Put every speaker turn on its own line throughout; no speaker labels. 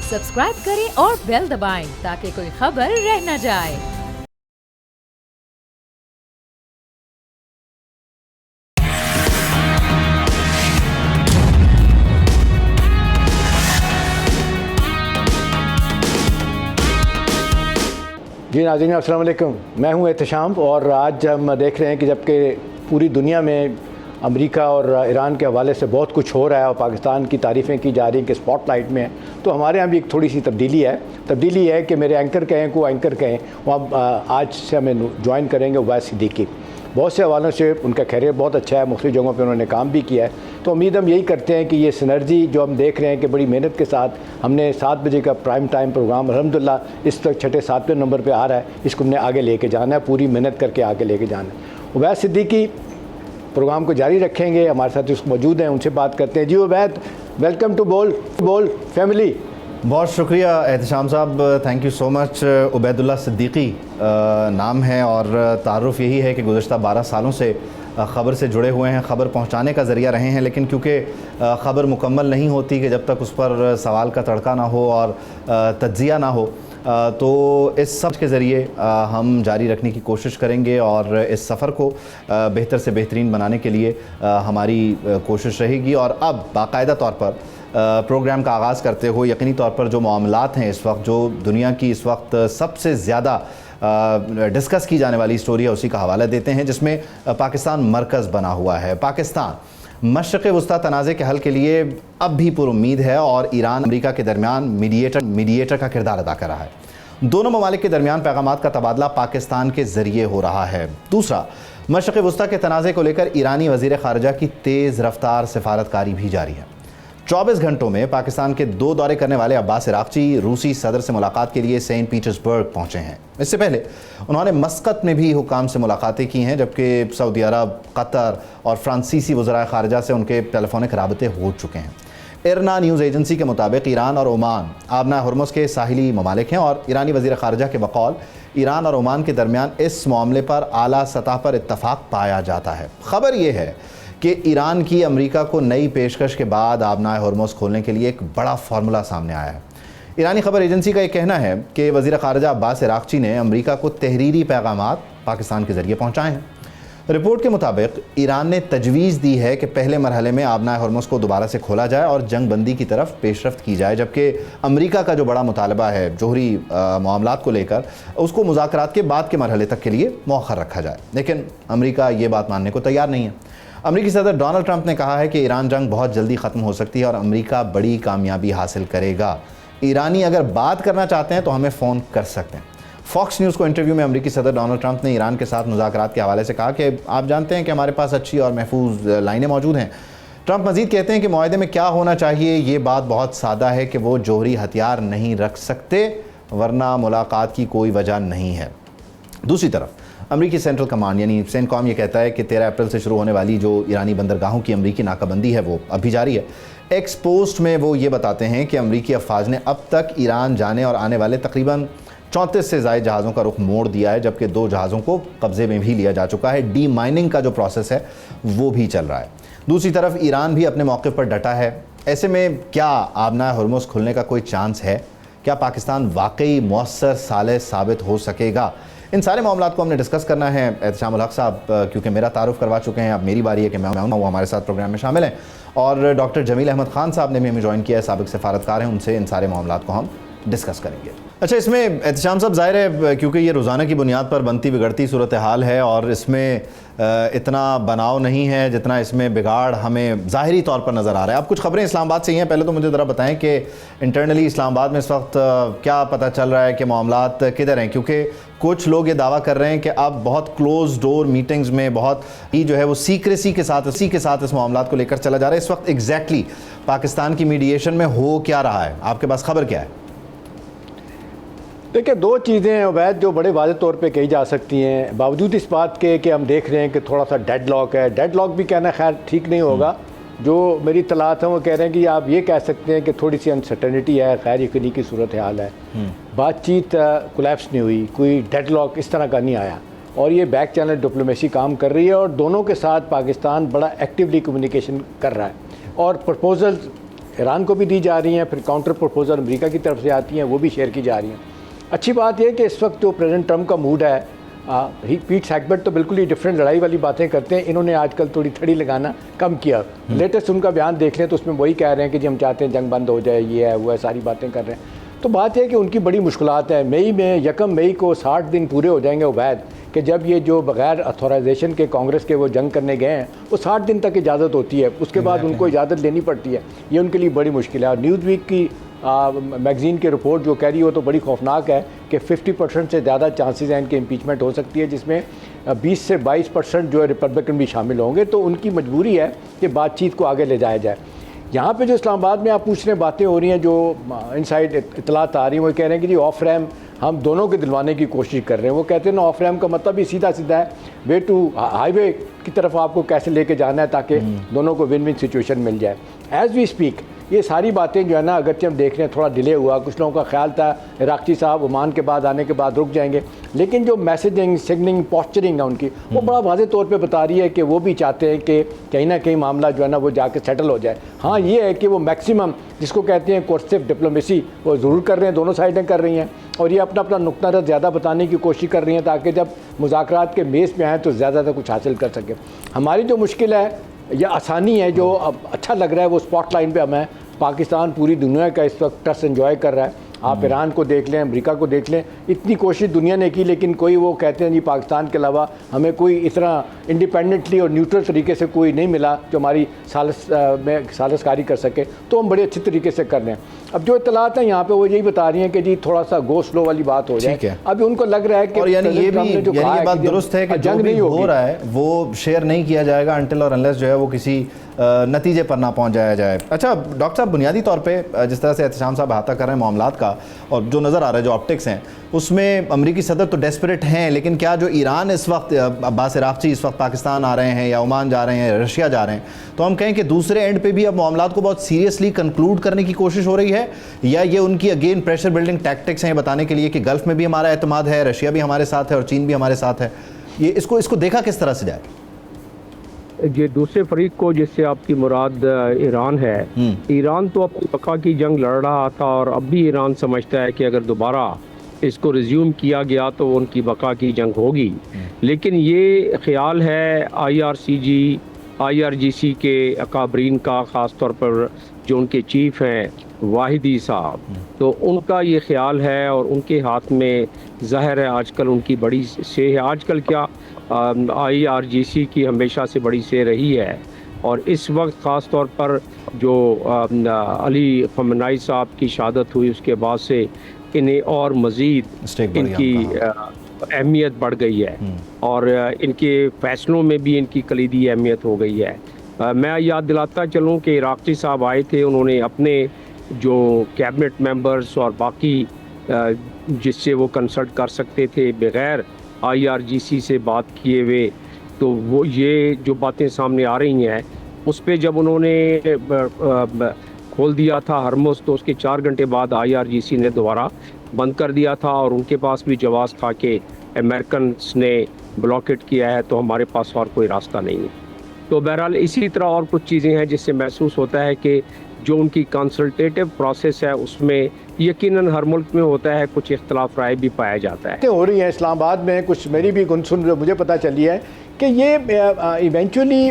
Subscribe करें और bell दबाएं ताकि कोई खबर रह न जाए।
जी नाज़रीन अस्सलाम वालेकुम, मैं हूं एहतशाम और आज हम देख रहे हैं कि जबकि पूरी दुनिया में अमेरिका और ईरान के हवाले से बहुत कुछ हो रहा है और पाकिस्तान की तारीफ़ें की जा रही हैं कि स्पॉटलाइट में है, तो हमारे यहाँ भी एक थोड़ी सी तब्दीली है कि मेरे एंकर कहें को एंकर कहें, वो अब आज से हमें ज्वाइन करेंगे उवैस सिद्दीकी। बहुत से हवालों से उनका कैरियर बहुत अच्छा है, मुख्तलिफ जगहों पे उन्होंने काम भी किया है, तो उम्मीद हम यही करते हैं कि ये सिनर्जी जो हम देख रहे हैं कि बड़ी मेहनत के साथ हमने 7 बजे का प्राइम टाइम प्रोग्राम अल्हम्दुलिल्लाह इस तक 6-7वें नंबर पे आ रहा है, इसको हमने आगे लेके जाना है, पूरी मेहनत करके आगे लेके जाना है। उवैस सिद्दीकी प्रोग्राम को जारी रखेंगे, हमारे साथ उसको मौजूद हैं, उनसे बात करते हैं। जी उवैद, वेलकम टू बोल फैमिली।
बहुत शुक्रिया एहतशाम साहब, thank you so much. Ubaidullah Siddiqui नाम है और तारुफ़ यही है कि गुज़श्ता 12 सालों से ख़बर से जुड़े हुए हैं, ख़बर पहुंचाने का ज़रिया रहे हैं, लेकिन क्योंकि ख़बर मुकम्मल नहीं होती कि जब तक उस पर सवाल का तड़का ना हो और तज्ज़िया ना हो, तो इस सब के ज़रिए हम जारी रखने की कोशिश करेंगे और इस सफ़र को बेहतर से बेहतरीन बनाने के लिए हमारी कोशिश रहेगी। और अब बाकायदा तौर पर प्रोग्राम का आगाज़ करते हुए यकीनी तौर पर जो मामलात हैं इस वक्त, जो दुनिया की इस वक्त सबसे ज़्यादा डिस्कस की जाने वाली स्टोरी है, उसी का हवाला देते हैं, जिसमें पाकिस्तान मरकज़ बना हुआ है। पाकिस्तान मशरिक़ वस्ता तनाज़े के हल के लिए अब भी पुरुम्मीद है और ईरान अमेरिका के दरमियान मीडिएटर का किरदार अदा कर रहा है। दोनों ममालिक के दरमियान पैगामात का तबादला पाकिस्तान के ज़रिए हो रहा है। दूसरा, मशरिक़ वस्ता के तनाज़े को लेकर ईरानी वज़ीर ख़ारिजा की तेज़ रफ्तार सफारतकारी भी जारी है। 24 घंटों में पाकिस्तान के 2 दौरे करने वाले अब्बास इराक़ची रूसी सदर से मुलाकात के लिए सेंट पीटर्सबर्ग पहुँचे हैं। इससे पहले उन्होंने मस्कत में भी हुकाम से मुलाकातें की हैं, जबकि सऊदी अरब, कतर और फ्रांसीसी वज़राए ख़ारिजा से उनके टेलीफोनिक राबते हो चुके हैं। इरना न्यूज़ एजेंसी के मुताबिक ईरान और ओमान आबना हुर्मुज़ के साहिली ममालिक हैं और ईरानी वज़ीर ख़ारिजा के बकौल ईरान और ओमान के दरमियान इस मामले पर आला सतह पर इत्तफ़ाक़ पाया जाता है। ख़बर यह है कि ईरान की अमेरिका को नई पेशकश के बाद आबना हुर्मुज़ खोलने के लिए एक बड़ा फार्मूला सामने आया है। ईरानी खबर एजेंसी का ये कहना है कि वज़ीर ख़ारिजा अब्बास इराक़ची ने अमेरिका को तहरीरी पैगामात पाकिस्तान के ज़रिए पहुँचाए हैं। रिपोर्ट के मुताबिक ईरान ने तजवीज़ दी है कि पहले मरहले में आबना हुर्मुज़ को दोबारा से खोला जाए और जंग बंदी की तरफ पेशरफ्त की जाए, जबकि अमेरिका का जो बड़ा मुतालबा है जोहरी मामलात को लेकर, उसको मुज़ाकरात के बाद के मरहले तक के लिए मौखर रखा जाए। लेकिन अमेरिका ये बात मानने को तैयार नहीं है। अमेरिकी सदर डोनाल्ड ट्रंप ने कहा है कि ईरान जंग बहुत जल्दी ख़त्म हो सकती है और अमेरिका बड़ी कामयाबी हासिल करेगा। ईरानी अगर बात करना चाहते हैं तो हमें फ़ोन कर सकते हैं। फॉक्स न्यूज़ को इंटरव्यू में अमेरिकी सदर डोनाल्ड ट्रंप ने ईरान के साथ मुज़ाकरात के हवाले से कहा कि आप जानते हैं कि हमारे पास अच्छी और महफूज लाइनें मौजूद हैं। ट्रंप मज़ीद कहते हैं कि मुआहदे में क्या होना चाहिए, ये बात बहुत सादा है कि वो जोहरी हथियार नहीं रख सकते, वरना मुलाकात की कोई वजह नहीं है। दूसरी तरफ अमेरिकी सेंट्रल कमांड यानी सेंटकॉम ये कहता है कि 13 अप्रैल से शुरू होने वाली जो ईरानी बंदरगाहों की अमेरिकी नाकाबंदी है वो अभी जारी है। एक्स पोस्ट में वो ये बताते हैं कि अमेरिकी अफवाज ने अब तक ईरान जाने और आने वाले तकरीबन 34 से ज़ायद जहाज़ों का रुख मोड़ दिया है, जबकि 2 जहाज़ों को कब्ज़े में भी लिया जा चुका है। डी माइनिंग का जो प्रोसेस है वो भी चल रहा है। दूसरी तरफ ईरान भी अपने मौके पर डटा है। ऐसे में क्या आबना हुर्मुज़ खुलने का कोई चांस है? क्या पाकिस्तान वाकई मौसर साले साबित हो सकेगा? इन सारे मामलात को हमने डिस्कस करना है। एहतशामुल हक साहब क्योंकि मेरा तारुफ करवा चुके हैं, अब मेरी बारी है कि मैं आऊँ, वो हमारे साथ प्रोग्राम में शामिल हैं। और डॉक्टर जमील अहमद ख़ान साहब ने भी हमें ज्वाइन किया है, साबिक़ सफारतकार हैं, उनसे इन सारे मामलात को हम डिस्कस करेंगे। अच्छा, इसमें एहतशाम साहब ज़ाहिर है क्योंकि ये रोज़ाना की बुनियाद पर बनती बिगड़ती सूरत हाल है और इसमें इतना बनाव नहीं है जितना इसमें बिगाड़ हमें ज़ाहिरी तौर पर नज़र आ रहा है। अब कुछ ख़बरें इस्लामाबाद से ही हैं, पहले तो मुझे ज़रा बताएं कि इंटरनली इस्लामाबाद में इस वक्त क्या पता चल रहा है कि मामलात किधर हैं, क्योंकि कुछ लोग ये दावा कर रहे हैं कि अब बहुत क्लोज डोर मीटिंग्स में बहुत ही जो है वो सीक्रेसी के साथ इस मामलात को लेकर चला जा रहा है। इस वक्त एग्जैक्टली पाकिस्तान की मीडिएशन में हो क्या रहा है, आपके पास खबर क्या है?
देखिए, 2 चीज़ें हैं उवैद जो बड़े वाज़ेह तौर पे कही जा सकती हैं, बावजूद इस बात के कि हम देख रहे हैं कि थोड़ा सा डेडलॉक है। डेडलॉक भी कहना खैर ठीक नहीं होगा। जो मेरी तलात है वो कह रहे हैं कि आप ये कह सकते हैं कि थोड़ी सी अनसर्टेनिटी है, खैर यकीनी की सूरत हाल है। बातचीत कोलैप्स नहीं हुई, कोई डेडलॉक इस तरह का नहीं आया और ये बैक चैनल डिप्लोमेसी काम कर रही है और दोनों के साथ पाकिस्तान बड़ा एक्टिवली कम्युनिकेशन कर रहा है और प्रपोजल्स ईरान को भी दी जा रही हैं, फिर काउंटर प्रपोजल अमेरिका की तरफ से आती हैं, वो भी शेयर की जा रही हैं। अच्छी बात यह है कि इस वक्त जो प्रेसिडेंट ट्रम्प का मूड है, पीट सैगबर्ट तो बिल्कुल ही डिफरेंट लड़ाई वाली बातें करते हैं, इन्होंने आजकल थोड़ी थड़ी लगाना कम किया। लेटेस्ट उनका बयान देख लें तो उसमें वही कह रहे हैं कि जी हम चाहते हैं जंग बंद हो जाए, ये है वो है, सारी बातें कर रहे हैं। तो बात यह है कि उनकी बड़ी मुश्किलात है। मई में 1 मई को 60 दिन पूरे हो जाएंगे उबैद कि जब ये जो बगैर अथॉराइजेशन के कांग्रेस के वो जंग करने गए हैं, वो 60 दिन तक इजाज़त होती है, उसके बाद उनको इजाज़त लेनी पड़ती है। ये उनके लिए बड़ी मुश्किल है। और न्यूज़ वीक की मैगज़ीन की रिपोर्ट जो कह रही है वो तो बड़ी खौफनाक है कि 50% से ज़्यादा चांसेस हैं इनकी इम्पीचमेंट हो सकती है, जिसमें 20 से 22% जो है रिपब्लिकन भी शामिल होंगे। तो उनकी मजबूरी है कि बातचीत को आगे ले जाया जाए। यहाँ पे जो इस्लामाबाद में आप पूछ रहे बातें हो रही हैं, जो इनसाइड इतलात आ रही हैं, वो कह रहे हैं कि जी ऑफ रैम हम दोनों के दिलवाने की कोशिश कर रहे हैं। वो कहते हैं ना, ऑफ रैम का मतलब भी सीधा सीधा है वे टू हाईवे की तरफ आपको कैसे लेके जाना है ताकि दोनों को विन विन सिचुएशन मिल जाए। एज़ वी स्पीक ये सारी बातें जो है ना, अगरचे हम देख रहे हैं थोड़ा डिले हुआ, कुछ लोगों का ख्याल था इराक़ी साहब ओमान के बाद आने के बाद रुक जाएंगे, लेकिन जो मैसेजिंग सिग्नलिंग पॉस्चरिंग है उनकी, वो बड़ा वाज़ेह तौर पे बता रही है कि वो भी चाहते हैं कि कहीं ना कहीं मामला जो है ना वो जाके सेटल हो जाए। हाँ, ये है कि वो मैक्सिमम जिसको कहते हैं कोर्सिव डिप्लोमेसी वो ज़रूर कर रहे हैं, दोनों साइडें कर रही हैं, और ये अपना अपना नुक्ता नज़र ज़्यादा बताने की कोशिश कर रही हैं ताकि जब मुज़ाकरात के मेज़ पे आएँ तो ज़्यादा कुछ हासिल कर सकें। हमारी जो मुश्किल है या आसानी है, जो अब अच्छा लग रहा है, वो स्पॉटलाइन पे हमें पाकिस्तान पूरी दुनिया का इस वक्त ट्रस्ट एंजॉय कर रहा है। आप ईरान को देख लें, अमेरिका को देख लें, इतनी कोशिश दुनिया ने की, लेकिन कोई वो कहते हैं जी पाकिस्तान के अलावा हमें कोई इतना इंडिपेंडेंटली और न्यूट्रल तरीके से कोई नहीं मिला जो हमारी सालसकारी कर सके। तो हम बड़े अच्छे तरीके से कर रहे हैं। अब जो इतलात हैं यहाँ पे वो यही बता रही हैं कि जी थोड़ा सा गो स्लो वाली बात हो जाए। अभी उनको लग रहा है कि
यानी ये बात दुरुस्त है कि जंग नहीं हो रहा है वो शेयर नहीं किया जाएगा अनटिल और अनलेस जो है वो किसी नतीजे पर ना पहुंच जाया जाए। अच्छा डॉक्टर साहब, बुनियादी तौर पे जिस तरह से एहतशाम साहब अहाता कर रहे हैं मामलात का, और जो नज़र आ रहा है जो ऑप्टिक्स हैं उसमें अमरीकी सदर तो डेस्परेट हैं, लेकिन क्या जो ईरान इस वक्त अब्बास इराक़ची इस वक्त पाकिस्तान आ रहे हैं या ओमान जा रहे हैं, रशिया जा रहे हैं, तो हम कहें कि दूसरे एंड पे भी अब मामलात को बहुत सीरियसली कंक्लूड करने की कोशिश हो रही है, या ये उनकी अगेन प्रेशर बिल्डिंग टैक्टिक्स हैं बताने के लिए कि गल्फ़ में भी हमारा एतमाद है, रशिया भी हमारे साथ है और चीन भी हमारे साथ है। ये इसको देखा किस तरह से जाए?
ये दूसरे फरीक को, जिससे आपकी मुराद ईरान है, ईरान तो अपनी बका की जंग लड़ रहा था और अब भी ईरान समझता है कि अगर दोबारा इसको रिज्यूम किया गया तो उनकी बका की जंग होगी। लेकिन ये ख्याल है IRGC के अकाबरीन का, ख़ास तौर पर जो उनके चीफ हैं वाहिदी साहब, तो उनका ये ख्याल है और उनके हाथ में ज़ाहिर है आजकल उनकी बड़ी से है। आजकल क्या IRGC की हमेशा से बड़ी से रही है, और इस वक्त ख़ास तौर पर जो अली खमनाई साहब की शहादत हुई उसके बाद से इन्हें और मज़ीद इनकी अहमियत बढ़ गई है और इनके फ़ैसलों में भी इनकी कलीदी अहमियत हो गई है। मैं याद दिलाता चलूँ कि इराक़ी साहब आए थे, उन्होंने अपने जो कैबिनेट मेंबर्स और बाकी जिससे वो कंसल्ट कर सकते थे बग़ैर IRGC से बात किए हुए, तो वो ये जो बातें सामने आ रही हैं उस पर जब उन्होंने खोल दिया था हरमुज़, तो उसके 4 घंटे बाद IRGC ने दोबारा बंद कर दिया था और उनके पास भी जवाब था कि अमेरिकन्स ने ब्लॉकेट किया है तो हमारे पास और कोई रास्ता नहीं है। तो बहरहाल इसी तरह और कुछ चीज़ें हैं जिससे महसूस होता है कि जो उनकी कंसल्टेटिव प्रोसेस है उसमें यकीनन हर मुल्क में होता है, कुछ इख्तलाफ राय भी पाया जाता है।
हो रही है इस्लामाबाद में कुछ मेरी भी गुनसुन मुझे पता चली है कि ये इवेंचुअली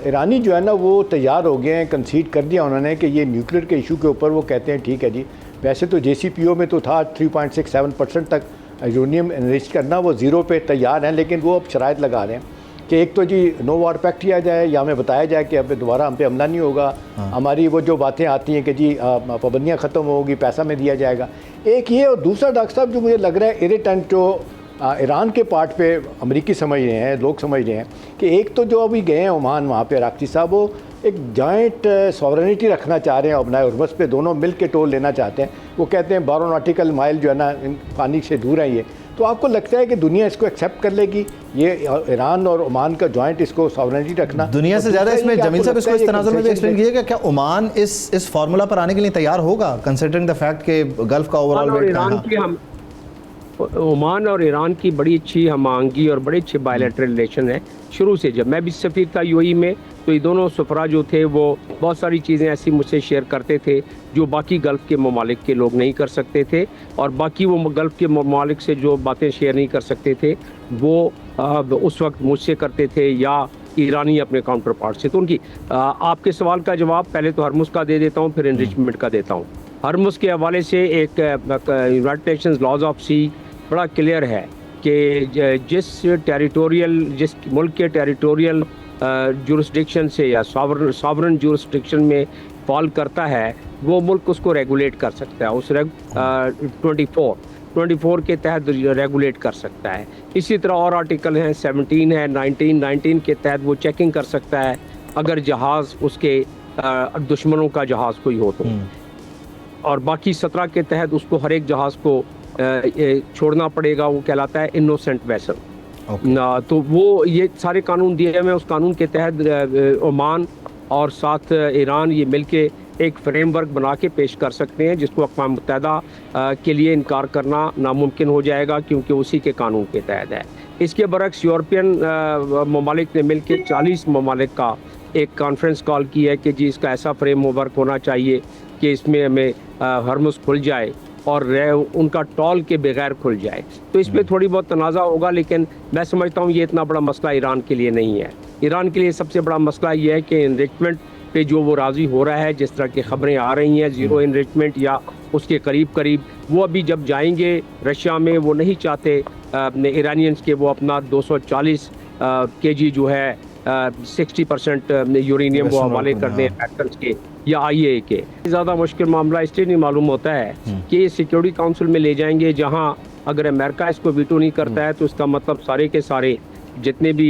ईरानी जो है ना वो तैयार हो गए हैं, कंसीड कर दिया उन्होंने कि ये न्यूक्लियर के इशू के ऊपर वो कहते हैं ठीक है जी, वैसे तो JCPOA में तो था 3.67% तक यूरेनियम एनरिच करना, वो ज़ीरो पे तैयार हैं, लेकिन वो अब शराइत लगा रहे हैं कि एक तो जी नो वार पैक्ट किया जाए या हमें बताया जाए कि अब दोबारा हम पे हमला नहीं होगा। हमारी वो जो बातें आती हैं कि जी पाबंदियाँ ख़त्म होगी, पैसा में दिया जाएगा, एक ये। और दूसरा डॉक्टर साहब जो मुझे लग रहा है इरिटेंट जो ईरान के पार्ट पे अमेरिकी समझ रहे हैं, लोग समझ रहे हैं कि एक तो जो अभी गए हैं ओमान, वहाँ पे इराक़ी साहब वो एक जॉइंट सॉवरेनिटी रखना चाह रहे हैं, अपना उर्वस पे दोनों मिल के टोल लेना चाहते हैं। वो कहते हैं 12 नॉटिकल माइल जो है ना पानी से दूर है ये। तो आपको लगता है कि दुनिया इसको एक्सेप्ट कर लेगी, ये ईरान और ओमान का जॉइंट इसको सॉवरेनिटी रखना?
दुनिया से ज़्यादा इसमें जमीन साहब इसको इस तनाज़ुर में भी एक्सप्लेन कीजिएगा, क्या ओमान इस फार्मूला पर आने के लिए तैयार होगा, कंसिडरिंग द फैक्ट कि गल्फ़ का ओवरऑल वेट?
ओमान और ईरान की बड़ी अच्छी हम आहंगी और बड़े अच्छे बायलैटरल रिलेशन है शुरू से। जब मैं भी सफ़ीर था UAE में तो ये दोनों सफरा जो थे वो बहुत सारी चीज़ें ऐसी मुझसे शेयर करते थे जो बाकी गल्फ़ के ममालिक के लोग नहीं कर सकते थे, और बाकी वो गल्फ़ के ममालिक से जो बातें शेयर नहीं कर सकते थे वो उस वक्त मुझसे करते थे या ईरानी अपने काउंटर पार्ट से। तो उनकी आपके सवाल का जवाब पहले तो हरमुज़ का दे देता हूँ, फिर इनरिचमेंट का देता हूँ। हरमुज़ के हवाले से एक यूनाइटेड नेशंस लॉज ऑफ सी बड़ा क्लियर है कि जिस मुल्क के टेरिटोरियल जुरिस्डिक्शन से या सॉवरन जुरिस्डिक्शन में फॉल करता है वो मुल्क उसको रेगुलेट कर सकता है, उस 24 के तहत रेगुलेट कर सकता है। इसी तरह और आर्टिकल हैं 17 है 19 के तहत वो चेकिंग कर सकता है अगर जहाज़ उसके दुश्मनों का जहाज़ कोई हो तो, और बाकी 17 के तहत उसको हर एक जहाज़ को छोड़ना पड़ेगा, वो कहलाता है इनोसेंट वेसल। तो वो ये सारे कानून दिए हैं, उस कानून के तहत ओमान और साथ ईरान ये मिलके एक फ्रेमवर्क बना के पेश कर सकते हैं जिसको अक़वाम मुत्तहिदा के लिए इनकार करना नामुमकिन हो जाएगा क्योंकि उसी के कानून के तहत है। इसके बरक्स यूरोपियन ममालिक ने मिलकर 40 ममालिक का एक कॉन्फ्रेंस कॉल की है कि जी इसका ऐसा फ्रेमवर्क होना चाहिए कि इसमें हमें हरमुज़ खुल जाए और उनका टॉल के बगैर खुल जाए। तो इस पर थोड़ी बहुत तनाज़ा होगा, लेकिन मैं समझता हूँ ये इतना बड़ा मसला ईरान के लिए नहीं है। ईरान के लिए सबसे बड़ा मसला ये है कि इनरिचमेंट पे जो वो राज़ी हो रहा है, जिस तरह की ख़बरें आ रही हैं ज़ीरो इनरिचमेंट या उसके करीब करीब, वो अभी जब जाएंगे रशिया में वो नहीं चाहते ईरानियंस के वो अपना 240 kg जो है 60% यूरेनियम वो हवाले कर दें फैक्टर्स के या IAEA के। ज़्यादा मुश्किल मामला इसलिए नहीं मालूम होता है कि ये सिक्योरिटी काउंसिल में ले जाएंगे जहां अगर अमेरिका इसको वीटो नहीं करता है तो इसका मतलब सारे के सारे जितने भी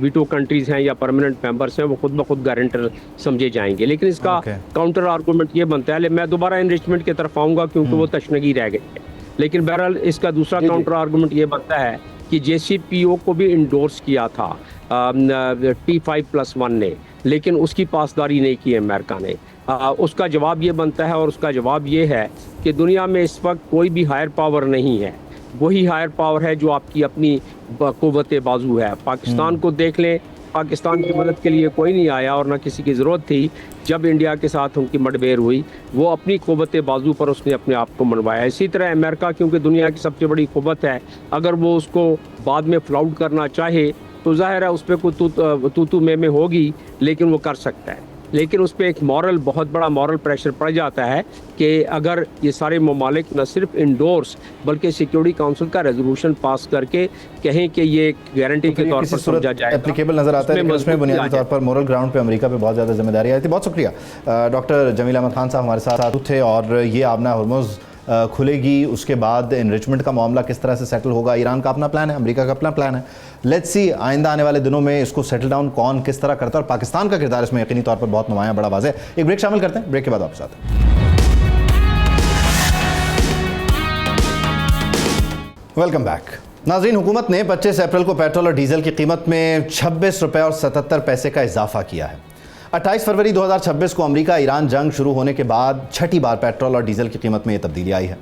वीटो कंट्रीज़ हैं या परमानेंट मेंबर्स हैं वो खुद ब खुद गारंटर समझे जाएंगे। लेकिन इसका काउंटर आर्गूमेंट ये बनता है, मैं दोबारा इनरिचमेंट की तरफ आऊँगा क्योंकि वो तशनगी रह गई है, लेकिन बहरहाल इसका दूसरा काउंटर आर्गूमेंट ये बनता है कि JCPO को भी इंडोर्स किया था T5+1 ने, लेकिन उसकी पासदारी नहीं की अमेरिका ने। उसका जवाब ये बनता है, और उसका जवाब ये है कि दुनिया में इस वक्त कोई भी हायर पावर नहीं है, वही हायर पावर है जो आपकी अपनी क़ुव्वत बाजू है। पाकिस्तान को देख लें, पाकिस्तान की मदद के लिए कोई नहीं आया और ना किसी की ज़रूरत थी। जब इंडिया के साथ उनकी मडबेर हुई वो अपनी क़ुव्वत बाजू पर उसने अपने आप को मनवाया। इसी तरह अमेरिका क्योंकि दुनिया की सबसे बड़ी क़ुव्वत है, अगर वो उसको बाद में फ्लाउट करना चाहे तो ज़ाहिर है उस पर कोई तू में होगी, लेकिन वो कर सकता है। लेकिन उस पर एक बहुत बड़ा मॉरल प्रेशर पड़ जाता है कि अगर ये सारे ममालिक न सिर्फ इंडोर्स बल्कि सिक्योरिटी काउंसिल का रेजोल्यूशन पास करके कहें कि ये गारंटी के तौर पर समझा जाए,
एप्लीकेबल नजर आता है, लेकिन उसमें बुनियादी तौर पर मोरल ग्राउंड पे अमेरिका पे बहुत ज़्यादा जिम्मेदारी आई थी। बहुत शुक्रिया डॉक्टर जमील अहमद खान साहब हमारे साथ थे। और ये आपना हरमुज़ खुलेगी, उसके बाद इनरिचमेंट का मामला किस तरह से सेटल होगा, ईरान का अपना प्लान है, अमेरिका का अपना प्लान है। लेट्स सी आइंदा आने वाले दिनों में इसको सेटल डाउन कौन किस तरह करता है, और पाकिस्तान का किरदार इसमें यकीनी तौर पर बहुत नुमायां, बड़ा वाज़ेह। एक ब्रेक शामिल करते हैं, ब्रेक के बाद आपके साथ। वेलकम बैक नाज़रीन। हुकूमत ने 25 अप्रैल को पेट्रोल और डीजल की कीमत में 26 रुपये और 77 पैसे का इजाफा किया है। 28 फरवरी 2026 को अमेरिका ईरान जंग शुरू होने के बाद छठी बार पेट्रोल और डीजल की कीमत में यह तब्दीली आई है।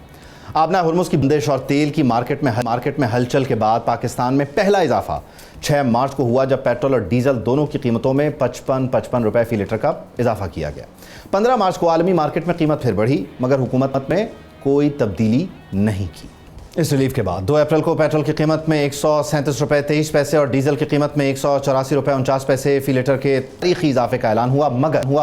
आपना हरमुज़ की बंदिश और तेल की मार्केट में हलचल के बाद पाकिस्तान में पहला इजाफा 6 मार्च को हुआ, जब पेट्रोल और डीजल दोनों की कीमतों में 55 रुपये फी लीटर का इजाफा किया गया। 15 मार्च को आलमी मार्केट में कीमत फिर बढ़ी, मगर हुकूमत में कोई तब्दीली नहीं की। इस रिलीफ के बाद 2 अप्रैल को पेट्रोल की कीमत में 137 रुपये 23 पैसे और डीजल की कीमत में 184 रुपये 49 पैसे फी लीटर के तारीखी इजाफे का ऐलान हुआ।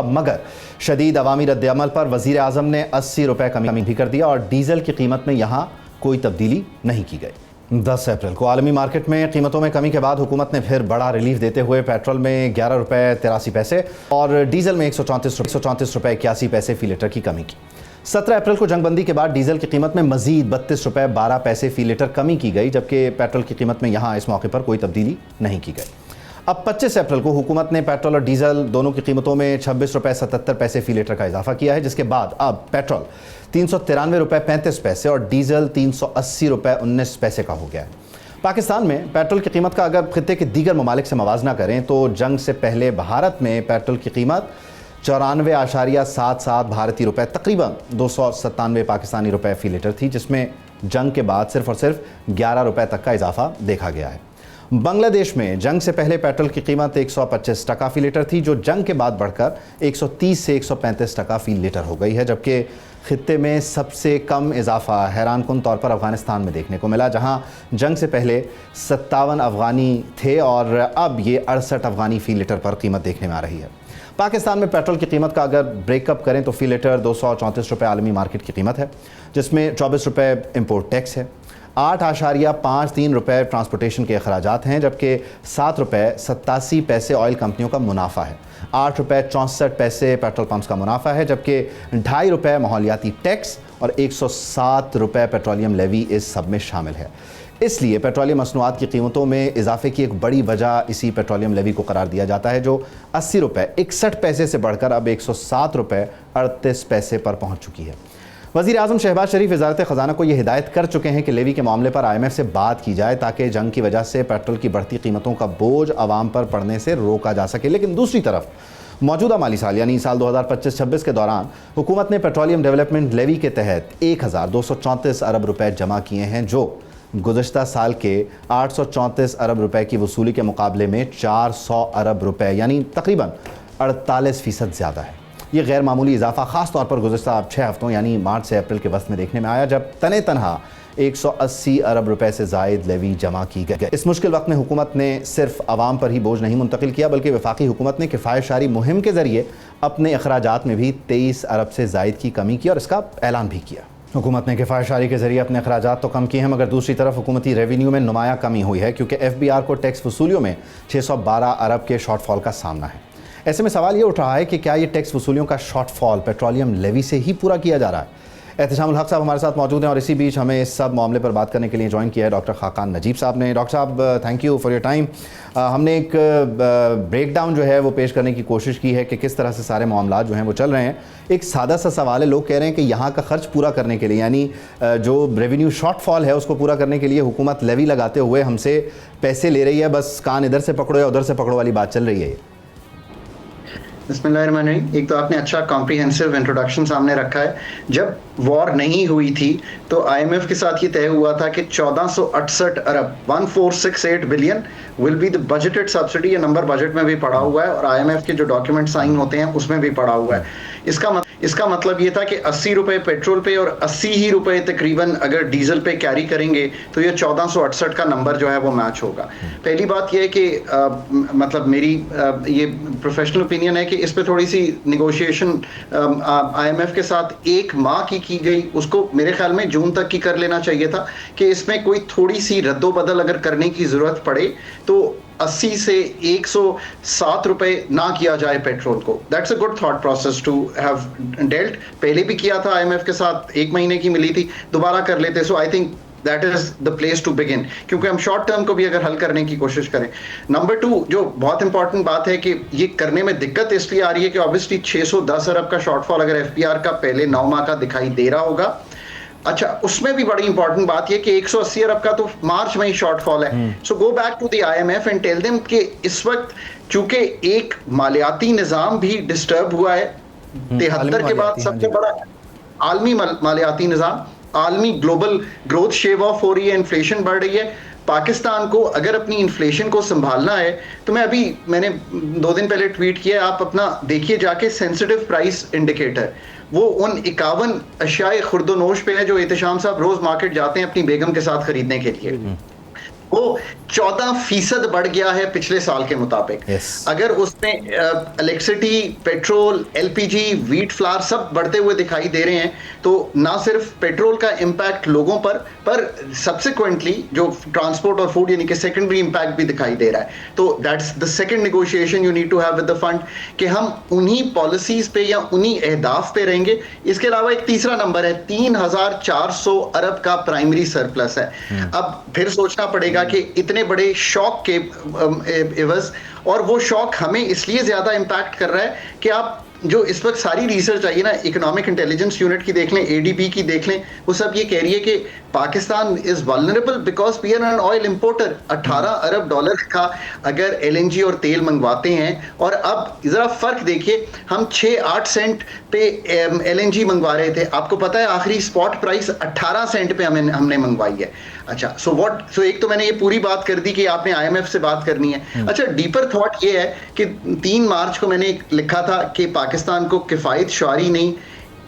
मगर शदीद अवामी रद्द-ए-अमल पर वज़ीर आज़म ने 80 रुपये कमी भी कर दिया और डीजल की कीमत में यहाँ कोई तब्दीली नहीं की गई। 10 अप्रैल को आलमी मार्केट में कीमतों में कमी के बाद हुकूमत ने फिर बड़ा रिलीफ देते हुए पेट्रोल में 11 रुपये 83 पैसे और डीजल में 134 रुपये 81 पैसे फी लीटर की कमी की। 17 अप्रैल को जंगबंदी के बाद डीजल की कीमत में मजीद 32 रुपये 12 पैसे फी लीटर कमी की गई, जबकि पेट्रोल की कीमत में यहाँ इस मौके पर कोई तब्दीली नहीं की गई। अब 25 अप्रैल को हुकूमत ने पेट्रोल और डीजल दोनों की कीमतों में 26 रुपये 77 पैसे फी लीटर का इजाफा किया है, जिसके बाद अब पेट्रोल 393 रुपये 35 पैसे और डीजल 380 रुपये 19 पैसे का हो गया है। पाकिस्तान में पेट्रोल की कीमत का अगर खित्ते के दीगर ममालिक से मवाजना करें तो जंग से पहले भारत में पेट्रोल की कीमत 94.77 भारतीय रुपये, तकरीबन 297 पाकिस्तानी रुपये फी लीटर थी, जिसमें जंग के बाद सिर्फ और सिर्फ 11 रुपये तक का इजाफा देखा गया है। बांग्लादेश में जंग से पहले पेट्रोल की कीमत 125 टका फी लीटर थी, जो जंग के बाद बढ़कर 130 से 135 टका फी लीटर हो गई है, जबकि खित्ते में सबसे कम इजाफा हैरानकुन तौर पर अफगानिस्तान में देखने को मिला, जहां जंग से पहले 57 अफगानी थे और अब ये 68 अफगानी फ़ी लीटर पर कीमत देखने में आ रही है। पाकिस्तान में पेट्रोल की कीमत का अगर ब्रेकअप करें तो फ़ी लीटर 234 रुपये आलमी मार्केट की कीमत है, जिसमें 24 रुपये इम्पोर्ट टैक्स है, 8.53 रुपये ट्रांसपोर्टेशन के अखराजात हैं, जबकि 7 रुपये 87 पैसे ऑयल कंपनियों का मुनाफा है, 8 रुपये 64 पैसे पेट्रोल पंप्स का मुनाफा है, जबकि 2.5 रुपये माहौलियाती टैक्स और 107 रुपये पेट्रोलियम लेवी इस सब में शामिल है। इसलिए पेट्रोलियम मसनूआत की कीमतों में इजाफे की एक बड़ी वजह इसी पेट्रोलियम लेवी को करार दिया जाता है, जो 80 रुपये 61 पैसे से बढ़कर अब 107 रुपये 38 पैसे पर पहुँच चुकी है। वज़ीर आज़म शहबाज शरीफ वज़ारत ख़ज़ाना को ये हिदायत कर चुके हैं कि लेवी के मामले पर IMF से बात की जाए, ताकि जंग की वजह से पेट्रोल की बढ़ती कीमतों का बोझ आवाम पर पड़ने से रोका जा सके। लेकिन दूसरी तरफ मौजूदा माली साल यानी साल 2025-26 के दौरान हुकूमत ने पेट्रोलियम डेवलपमेंट लेवी के तहत 1234 अरब रुपए जमा किए हैं, जो गुज़श्ता साल के 834 अरब रुपए की वसूली के मुकाबले में 400 अरब रुपए यानी तकरीबन 48% ज़्यादा है। ये गैर मामूली इजाफा ख़ास तौर पर गुज़श्ता 6 हफ्तों यानी मार्च से अप्रैल के वक्त में देखने में आया, जब तने तनहा 180 अरब रुपए से ज़ायद लेवी जमा की गई। इस मुश्किल वक्त में हुकूमत ने सिर्फ आवाम पर ही बोझ नहीं मुंतकिल किया, बल्कि वफाकी हुकूमत ने किफ़ायतशारी मुहिम के ज़रिए अपने अखराजात में भी 23 अरब से ज़ायद की कमी की और इसका ऐलान भी किया। हुकूमत ने किफ़ायतशारी के ज़रिए अपने अखराजात तो कम किए हैं, मगर दूसरी तरफ हुकूमती रेवेन्यू में नुमाया कमी हुई है, क्योंकि FBR को टैक्स वसूलियों में 612 अरब के शॉर्टफॉल का सामना है। ऐसे में सवाल ये उठ रहा है कि क्या ये टैक्स वसूलियों का शॉर्टफॉल पेट्रोलियम लेवी से ही पूरा किया जा रहा है। एहतशामुल हक साहब हमारे साथ मौजूद हैं और इसी बीच हमें इस सब मामले पर बात करने के लिए ज्वाइन किया है डॉक्टर खाकान नजीब साहब ने। डॉक्टर साहब, thank you for your time. हमने एक ब्रेकडाउन जो है वो पेश करने की कोशिश की है कि किस तरह से सारे मामला जो हैं वो चल रहे हैं। एक सादा सा सवाल है, लोग कह रहे हैं कि यहाँ का खर्च पूरा करने के लिए यानी जो रेवेन्यू शॉर्टफॉल है उसको पूरा करने के लिए हुकूमत लेवी लगाते हुए हमसे पैसे ले रही है, बस कान इधर से पकड़ो या उधर से पकड़ो वाली बात चल रही है।
बिस्मिल्लाहिर्रहमानिर्रहीम। एक तो आपने अच्छा कॉम्प्रिहेंसिव इंट्रोडक्शन सामने रखा है। जब वॉर नहीं हुई थी तो IMF के साथ ये तय हुआ था कि 1468 अरब 1468 billion will be the budgeted subsidy. ये नंबर बजट में भी पड़ा हुआ है और IMF के जो डॉक्यूमेंट साइन होते हैं उसमें भी पड़ा हुआ है। इसका मतलब ये था कि 80 रुपए पेट्रोल पे और 80 ही रुपए तकरीबन अगर डीजल पे कैरी करेंगे तो ये 1468 का नंबर जो है वो मैच होगा। पहली बात ये है कि मतलब मेरी ये प्रोफेशनल ओपिनियन है कि इस पे थोड़ी सी निगोशिएशन IMF के साथ एक माह की गई, उसको मेरे ख्याल में जून तक की कर लेना चाहिए था कि इसमें कोई थोड़ी सी रद्दोबदल अगर करने की जरूरत पड़े तो 80 से 107 रुपए ना किया जाए पेट्रोल को। That's a good thought process to have dealt. पहले भी किया था IMF के साथ, 1 महीने की मिली थी, दोबारा कर लेते। So I think that is the place to begin, क्योंकि हम शॉर्ट टर्म को भी अगर हल करने की कोशिश करें। नंबर 2 जो बहुत इंपॉर्टेंट बात है कि ये करने में दिक्कत इसलिए आ रही है कि ऑब्वियसली 610 अरब का शॉर्टफॉल अगर FBR का पहले 9 माह का दिखाई दे रहा होगा। अच्छा, उसमें भी बड़ी इंपॉर्टेंट बात यह कि 180 अरब का तो मार्च में ही शॉर्टफॉल है। So go back to the IMF and tell them कि इस वक्त चूंकि एक मालियाती निजाम भी डिस्टर्ब हुआ है 73 के बाद सबसे बड़ा आलमी मालियाती निजाम, आलमी ग्लोबल ग्रोथ शेव ऑफ हो रही है, इन्फ्लेशन बढ़ रही है। पाकिस्तान को अगर अपनी इन्फ्लेशन को संभालना है तो मैंने 2 दिन पहले ट्वीट किया, आप अपना देखिए जाके सेंसिटिव प्राइस इंडिकेटर, वो उन 51 अशियाए खुर्दोनोश पे है जो एहतशाम साहब रोज मार्केट जाते हैं अपनी बेगम के साथ खरीदने के लिए। वो 14% बढ़ गया है पिछले साल के मुताबिक। अगर उसमें electricity, petrol, LPG, wheat, flower सब बढ़ते हुए दिखाई दे रहे हैं तो ना सिर्फ पेट्रोल का इम्पैक्ट लोगों पर सब्सिक्वेंटली जो ट्रांसपोर्ट और फूड यानी कि सेकेंडरी इम्पैक्ट भी दिखाई दे रहा है। तो that's the second negotiation you need to have with the fund कि हम उन्हीं पॉलिसीज पे या उन्हीं अहदाफ पे रहेंगे। इसके अलावा एक तीसरा नंबर है 3400 अरब का प्राइमरी सरप्लस है। अब फिर सोचना पड़ेगा कि इतने बड़े शॉक के एवज, और वो शॉक हमें इसलिए ज्यादा इंपैक्ट कर रहा है कि आप जो इस वक्त सारी रिसर्च आई है ना, इकोनॉमिक इंटेलिजेंस यूनिट की देख लें, एडीबी की देख लें, वो सब ये कह रही है कि Pakistan is vulnerable because we are an oil importer. 18 अरब डॉलर का अगर एलएनजी और तेल मंगवाते हैं, और अब जरा फर्क देखिए, हम 6-8 सेंट पे एलएनजी मंगवा रहे थे, आपको पता है आखिरी स्पॉट प्राइस 18 सेंट पे हमने मंगवाई है। अच्छा, सो एक तो मैंने ये पूरी बात कर दी कि आपने आईएमएफ से बात करनी है। अच्छा, डीपर थॉट ये है कि 3 मार्च को मैंने लिखा था कि पाकिस्तान को किफायत शुआरी नहीं,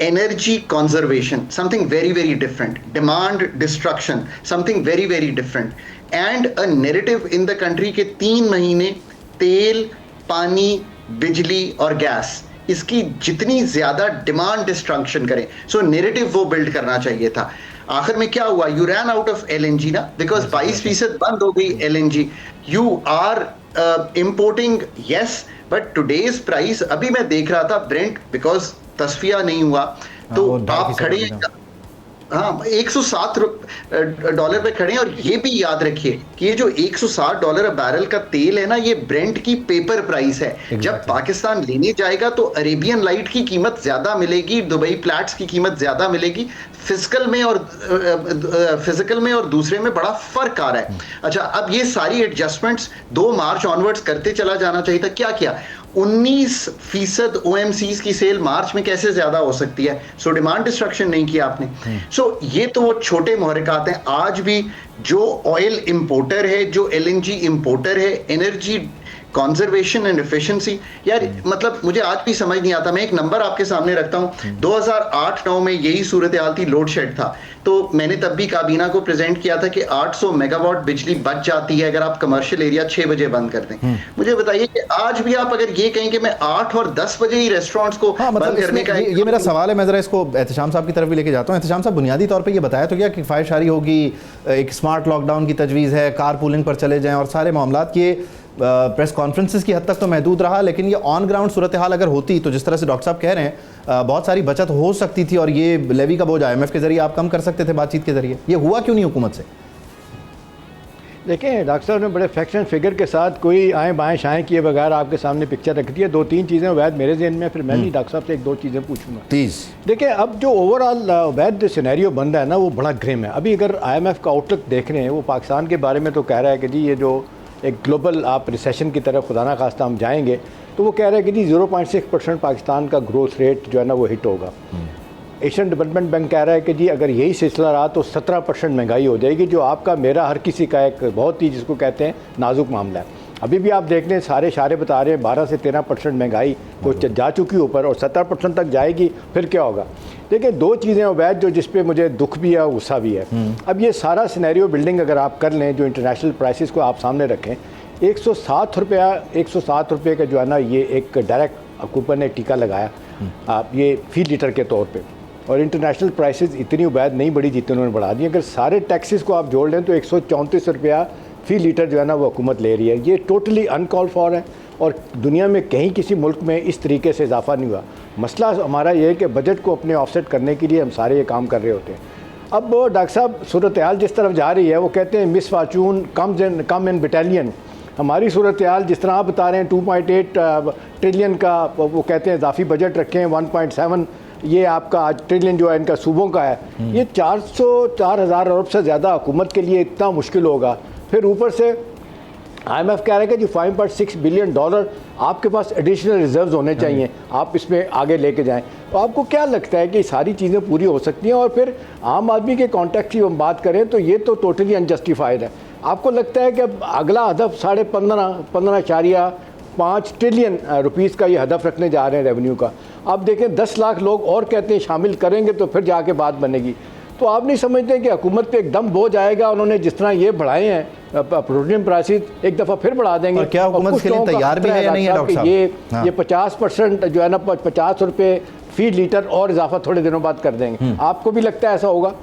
energy conservation something very very different, demand destruction something very very different, and a narrative in the country के 3 महीने तेल, पानी, बिजली और गैस, इसकी जितनी ज्यादा डिमांड डिस्ट्रक्शन करें, सो नैरेटिव वो बिल्ड करना चाहिए था। आखिर में क्या हुआ? You ran out of LNG ना, बिकॉज 22% बंद हो गई LNG. You are importing, yes, but today's price, अभी मैं देख रहा था ब्रेंट, बिकॉज तस्फिया नहीं हुआ, तो आप खड़े, हाँ, 107 डॉलर पे खड़े हैं। और ये भी याद रखिए कि ये जो 160 डॉलर बैरल का तेल है ना, ये ब्रेंट की पेपर प्राइस है। जब पाकिस्तान लेने जाएगा तो अरेबियन लाइट की कीमत ज्यादा मिलेगी, दुबई प्लैट्स की कीमत ज्यादा मिलेगी। फिजिकल में और दूसरे में बड़ा फर्क आ रहा है। अच्छा, अब ये सारी एडजस्टमेंट्स 2 मार्च ऑनवर्ड्स करते चला जाना चाहिए था। क्या किया? 19% OMCs की सेल मार्च में कैसे ज्यादा हो सकती है? सो डिमांड डिस्ट्रक्शन नहीं किया आपने। सो ये तो वो छोटे मुहर्रिकात हैं। आज भी जो ऑयल इंपोर्टर है, जो एलएनजी इंपोर्टर है, एनर्जी कंजर्वेशन एंड एफिशिएंसी, यार मतलब मुझे आज भी समझ नहीं आता। मैं एक नंबर आपके सामने रखता हूं, 2008-9 में यही सूरत हाल थी, लोड शेड था, तो मैंने तब भी काबीना को प्रेजेंट किया था कि 800 मेगावाट बिजली बच जाती है अगर आप कमर्शियल एरिया 6 बजे बंद कर दें। मुझे बताइए कि आज भी आप अगर ये कहें कि मैं 8 और 10 बजे ही रेस्टोरेंट्स को बंद करने का,
ये मेरा सवाल है, मैं जरा इसको एहतशाम साहब की तरफ भी लेके जाता हूँ। एहतशाम साहब, बुनियादी तौर पर ये बताया तो क्या कि किफायत शारी होगी, एक स्मार्ट लॉकडाउन की तजवीज़ है, कार पूलिंग पर चले जाएं और सारे मामलात के प्रेस कॉन्फ्रेंसेस की हद तक तो महदूद रहा, लेकिन ये ऑन ग्राउंड सूरत हाल अगर होती तो जिस तरह से डॉक्टर साहब कह रहे हैं बहुत सारी बचत हो सकती थी और ये लेवी का बोझ IMF के जरिए आप कम कर सकते थे बातचीत के जरिए। ये हुआ क्यों नहीं हुकूमत से?
देखें, डॉक्टर साहब ने बड़े फैक्ट्स एंड फिगर के साथ कोई आएँ बाएँ शाएँ किए बगैर आपके सामने पिक्चर रख दी है। 2-3 चीज़ें वैद मेरे जहन में, फिर मैं भी डॉक्टर साहब से 1-2 चीज़ें पूछूंगा। प्लीज़ देखिए, अब जो ओवरऑल वैद सिनेरियो बन रहा है ना, वो बड़ा ग्रिम है। अभी अगर IMF का आउटलुक देख रहे हैं, वो पाकिस्तान के बारे में तो कह रहा है कि जी ये जो एक ग्लोबल आप रिसेशन की तरफ खुदा ना खास्ता हम जाएंगे, तो वो कह रहे हैं कि जी 0.6% पाकिस्तान का ग्रोथ रेट जो है ना वो हिट होगा। एशियन डेवलपमेंट बैंक कह रहा है कि जी अगर यही सिलसिला रहा तो 17% महंगाई हो जाएगी, जो आपका मेरा हर किसी का एक बहुत ही जिसको कहते हैं नाजुक मामला है। अभी भी आप देख लें, सारे इशारे बता रहे हैं 12 से 13% महंगाई को जा चुकी ऊपर और 17% तक जाएगी, फिर क्या होगा? देखिए, 2 चीज़ें अवैध जो जिस पे मुझे दुख भी है और गुस्सा भी है। अब ये सारा सिनेरियो बिल्डिंग अगर आप कर लें, जो इंटरनेशनल प्राइसेस को आप सामने रखें, 107 रुपये का जो है ना, ये एक डायरेक्ट हुकूमत ने टीका लगाया आप ये फी लीटर के तौर पे, और इंटरनेशनल प्राइसेस इतनी उबैद नहीं बढ़ी जितने उन्होंने बढ़ा दी। अगर सारे टैक्सेस को आप जोड़ लें तो 134 रुपया फी लीटर जो है ना वो हुकूमत ले रही है। ये टोटली अनकॉल फॉर है और दुनिया में कहीं किसी मुल्क में इस तरीके से इजाफा नहीं हुआ। मसला हमारा ये है कि बजट को अपने ऑफसेट करने के लिए हम सारे ये काम कर रहे होते हैं। अब डॉक्टर साहब, सूरत हाल जिस तरफ जा रही है, वो कहते हैं मिस फॉर्चून कम इन बटालियन। हमारी सूरत हाल जिस तरह आप बता रहे हैं 2.8 ट्रिलियन का, वो कहते हैं इजाफी बजट रखें, 1.7 ये आपका आज ट्रिलियन जो है इनका सूबों का है, ये 4,000 अरब से ज़्यादा हुकूमत के लिए इतना मुश्किल होगा। फिर ऊपर से IMF कह रहा है कि जो $5.6 बिलियन आपके पास एडिशनल रिजर्व्स होने चाहिए, आप इसमें आगे लेके जाएं। तो आपको क्या लगता है कि सारी चीज़ें पूरी हो सकती हैं? और फिर आम आदमी के कॉन्टेक्स्ट की हम बात करें तो ये तो टोटली अनजस्टिफाइड है। आपको लगता है कि अब अगला हदफ 15.5 ट्रिलियन रुपीस का ये हदफ रखने जा रहे हैं रेवेन्यू का? आप देखें 10 लाख लोग और कहते हैं शामिल करेंगे तो फिर जाके बात बनेगी। तो आप नहीं समझते कि हुकूमत पे एकदम बोझ आएगा? उन्होंने जिस तरह ये बढ़ाए हैं पेट्रोलियम प्राइसेस, एक दफ़ा फिर बढ़ा देंगे।
और क्या हुकूमत इसके लिए तैयार भी है या नहीं है डॉक्टर साहब?
ये 50% जो है ना, 50 रुपये फी लीटर और इजाफा थोड़े दिनों बाद कर देंगे। आपको भी लगता है ऐसा होगा?